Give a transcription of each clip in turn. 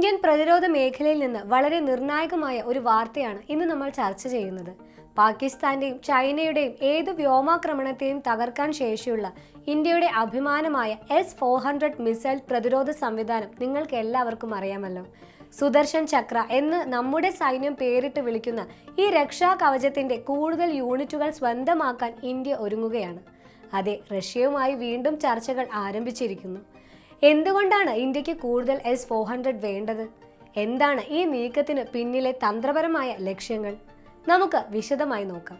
Indian പ്രതിരോധ മേഖലയിൽ നിന്ന് വളരെ നിർണായകമായ ഒരു വാർത്തയാണ് ഇന്ന് നമ്മൾ ചർച്ച ചെയ്യുന്നത്. പാകിസ്ഥാന്റെയും ചൈനയുടെയും ഏത് വ്യോമാക്രമണത്തെയും തകർക്കാൻ ശേഷിയുള്ള ഇന്ത്യയുടെ അഭിമാനമായ S-400 മിസൈൽ പ്രതിരോധ സംവിധാനം നിങ്ങൾക്ക് എല്ലാവർക്കും അറിയാമല്ലോ. സുദർശൻ ചക്ര എന്ന് നമ്മുടെ സൈന്യം പേരിട്ട് വിളിക്കുന്ന ഈ രക്ഷാ കവചത്തിന്റെ കൂടുതൽ യൂണിറ്റുകൾ സ്വന്തമാക്കാൻ ഇന്ത്യ ഒരുങ്ങുകയാണ്. അതെ, റഷ്യയുമായി വീണ്ടും ചർച്ചകൾ ആരംഭിച്ചിരിക്കുന്നു. എന്തുകൊണ്ടാണ് ഇന്ത്യക്ക് കൂടുതൽ S-400 വേണ്ടത്? എന്താണ് ഈ നീക്കത്തിന് പിന്നിലെ തന്ത്രപരമായ ലക്ഷ്യങ്ങൾ? നമുക്ക് വിശദമായി നോക്കാം.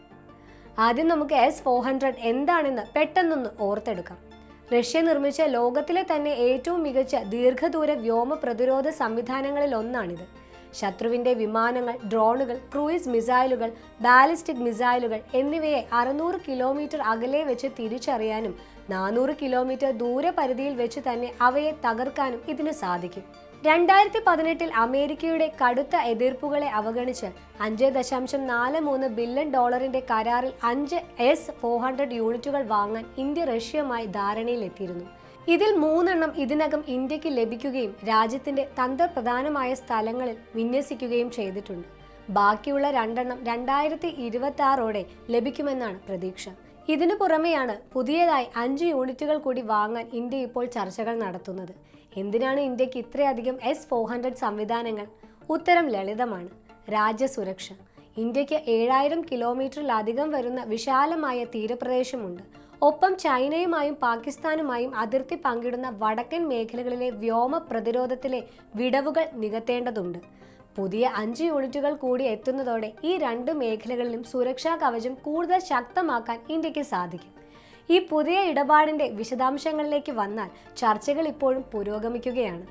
ആദ്യം നമുക്ക് S-400 എന്താണെന്ന് പെട്ടെന്നൊന്ന് ഓർത്തെടുക്കാം. റഷ്യ നിർമ്മിച്ച ലോകത്തിലെ തന്നെ ഏറ്റവും മികച്ച ദീർഘദൂര വ്യോമ പ്രതിരോധ സംവിധാനങ്ങളിൽ ഒന്നാണിത്. ശത്രുവിന്റെ വിമാനങ്ങൾ, ഡ്രോണുകൾ, ക്രൂയിസ് മിസൈലുകൾ, ബാലിസ്റ്റിക് മിസൈലുകൾ എന്നിവയെ 600 കിലോമീറ്റർ അകലെ വെച്ച് തിരിച്ചറിയാനും 400 കിലോമീറ്റർ ദൂരപരിധിയിൽ വെച്ച് തന്നെ അവയെ തകർക്കാനും ഇതിന് സാധിക്കും. 2018 അമേരിക്കയുടെ കടുത്ത എതിർപ്പുകളെ അവഗണിച്ച് $5.43 ബില്യൺ കരാറിൽ 5 S-400 യൂണിറ്റുകൾ വാങ്ങാൻ ഇന്ത്യ റഷ്യയുമായി ധാരണയിലെത്തിയിരുന്നു. ഇതിൽ 3 എണ്ണം ഇതിനകം ഇന്ത്യക്ക് ലഭിക്കുകയും രാജ്യത്തിന്റെ തന്ത്രപ്രധാനമായ സ്ഥലങ്ങളിൽ വിന്യസിക്കുകയും ചെയ്തിട്ടുണ്ട്. ബാക്കിയുള്ള 2 എണ്ണം 2026ഓടെ ലഭിക്കുമെന്നാണ് പ്രതീക്ഷ. ഇതിനു പുറമെയാണ് പുതിയതായി 5 യൂണിറ്റുകൾ കൂടി വാങ്ങാൻ ഇന്ത്യ ഇപ്പോൾ ചർച്ചകൾ നടത്തുന്നത്. എന്തിനാണ് ഇന്ത്യക്ക് ഇത്രയധികം S-400 സംവിധാനങ്ങൾ? ഉത്തരം ലളിതമാണ്: രാജ്യസുരക്ഷ. ഇന്ത്യക്ക് 7000 കിലോമീറ്ററിലധികം വരുന്ന വിശാലമായ തീരപ്രദേശമുണ്ട്. ഒപ്പം ചൈനയുമായും പാകിസ്ഥാനുമായും അതിർത്തി പങ്കിടുന്ന വടക്കൻ മേഖലകളിലെ വ്യോമ പ്രതിരോധത്തിലെ വിടവുകൾ നികത്തേണ്ടതുണ്ട്. പുതിയ 5 യൂണിറ്റുകൾ കൂടി എത്തുന്നതോടെ ഈ 2 മേഖലകളിലും സുരക്ഷാ കവചം കൂടുതൽ ശക്തമാക്കാൻ ഇന്ത്യക്ക് സാധിക്കും. ഈ പുതിയ ഇടപാടിന്റെ വിശദാംശങ്ങളിലേക്ക് വന്നാൽ ചർച്ചകൾ ഇപ്പോഴും പുരോഗമിക്കുകയാണ്.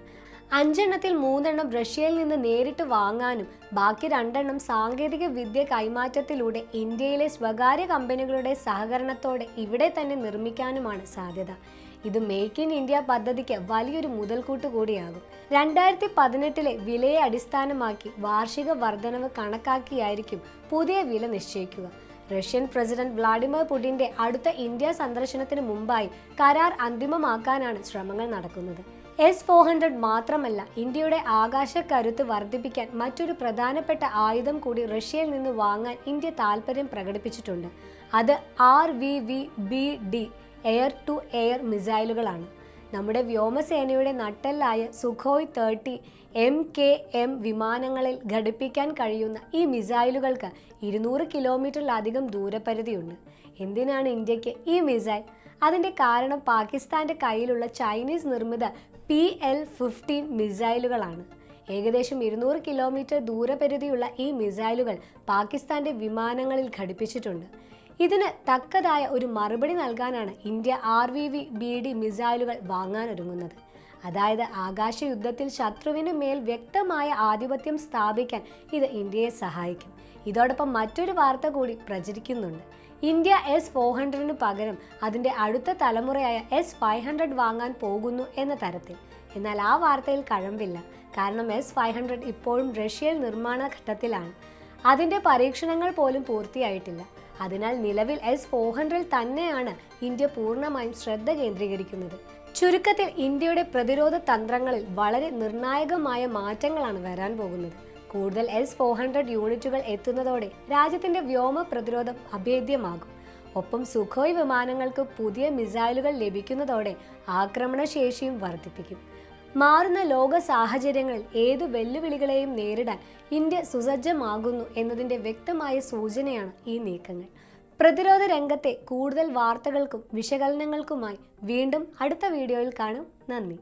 5 എണ്ണത്തിൽ 3 എണ്ണം റഷ്യയിൽ നിന്ന് നേരിട്ട് വാങ്ങാനും ബാക്കി 2 എണ്ണം സാങ്കേതിക വിദ്യ കൈമാറ്റത്തിലൂടെ ഇന്ത്യയിലെ സ്വകാര്യ കമ്പനികളുടെ സഹകരണത്തോടെ ഇവിടെ തന്നെ നിർമ്മിക്കാനുമാണ് സാധ്യത. ഇത് മേക്ക് ഇൻ ഇന്ത്യ പദ്ധതിക്ക് വലിയൊരു മുതൽക്കൂട്ട് കൂടിയാകും. 2018 വിലയെ അടിസ്ഥാനമാക്കി വാർഷിക വർധനവ് കണക്കാക്കിയായിരിക്കും പുതിയ വില നിശ്ചയിക്കുക. റഷ്യൻ പ്രസിഡന്റ് വ്ളാഡിമിർ പുടിന്റെ അടുത്ത ഇന്ത്യ സന്ദർശനത്തിന് മുമ്പായി കരാർ അന്തിമമാക്കാനാണ് ശ്രമങ്ങൾ നടക്കുന്നത്. S-400 മാത്രമല്ല, ഇന്ത്യയുടെ ആകാശ കരുത്ത് വർദ്ധിപ്പിക്കാൻ മറ്റൊരു പ്രധാനപ്പെട്ട ആയുധം കൂടി റഷ്യയിൽ നിന്ന് വാങ്ങാൻ ഇന്ത്യ താൽപര്യം പ്രകടിപ്പിച്ചിട്ടുണ്ട്. അത് RVVBD എയർ ടു എയർ മിസൈലുകളാണ്. നമ്മുടെ വ്യോമസേനയുടെ നട്ടെല്ലായ സുഖോയ് 30 MKM വിമാനങ്ങളിൽ ഘടിപ്പിക്കാൻ കഴിയുന്ന ഈ മിസൈലുകൾക്ക് 200 കിലോമീറ്ററിലധികം ദൂരപരിധിയുണ്ട്. എന്തിനാണ് ഇന്ത്യക്ക് ഈ മിസൈൽ? അതിൻ്റെ കാരണം പാകിസ്ഥാന്റെ കയ്യിലുള്ള ചൈനീസ് നിർമ്മിത PL-15 മിസൈലുകളാണ്. ഏകദേശം 200 കിലോമീറ്റർ ദൂരപരിധിയുള്ള ഈ മിസൈലുകൾ പാകിസ്ഥാന്റെ വിമാനങ്ങളിൽ ഘടിപ്പിച്ചിട്ടുണ്ട്. ഇതിന് തക്കതായ ഒരു മറുപടി നൽകാനാണ് ഇന്ത്യ RVVBD മിസൈലുകൾ വാങ്ങാനൊരുങ്ങുന്നത്. അതായത് ആകാശ യുദ്ധത്തിൽ ശത്രുവിന് മേൽ വ്യക്തമായ ആധിപത്യം സ്ഥാപിക്കാൻ ഇത് ഇന്ത്യയെ സഹായിക്കും. ഇതോടൊപ്പം മറ്റൊരു വാർത്ത കൂടി പ്രചരിക്കുന്നുണ്ട്. ഇന്ത്യ S-400 പകരം അതിൻ്റെ അടുത്ത തലമുറയായ S-500 വാങ്ങാൻ പോകുന്നു എന്ന തരത്തിൽ. എന്നാൽ ആ വാർത്തയിൽ കഴമ്പില്ല. കാരണം S-500 ഇപ്പോഴും റഷ്യയിൽ നിർമ്മാണ ഘട്ടത്തിലാണ്. അതിൻ്റെ പരീക്ഷണങ്ങൾ പോലും പൂർത്തിയായിട്ടില്ല. അതിനാൽ നിലവിൽ S-400 തന്നെയാണ് ഇന്ത്യ പൂർണ്ണമായും ശ്രദ്ധ കേന്ദ്രീകരിക്കുന്നത്. ചുരുക്കത്തിൽ ഇന്ത്യയുടെ പ്രതിരോധ തന്ത്രങ്ങളിൽ വളരെ നിർണായകമായ മാറ്റങ്ങളാണ് വരാൻ പോകുന്നത്. കൂടുതൽ S-400 യൂണിറ്റുകൾ എത്തുന്നതോടെ രാജ്യത്തിന്റെ വ്യോമ പ്രതിരോധം അഭേദ്യമാകും. ഒപ്പം സുഖോയ് വിമാനങ്ങൾക്ക് പുതിയ മിസൈലുകൾ ലഭിക്കുന്നതോടെ ആക്രമണശേഷിയും വർദ്ധിപ്പിക്കും. മാറുന്ന ലോക സാഹചര്യങ്ങളിൽ ഏതു വെല്ലുവിളികളെയും നേരിടാൻ ഇന്ത്യ സുസജ്ജമാകുന്നു എന്നതിൻ്റെ വ്യക്തമായ സൂചനയാണ് ഈ നീക്കങ്ങൾ. പ്രതിരോധ രംഗത്തെ കൂടുതൽ വാർത്തകൾക്കും വിശകലനങ്ങൾക്കുമായി വീണ്ടും അടുത്ത വീഡിയോയിൽ കാണാം. നന്ദി.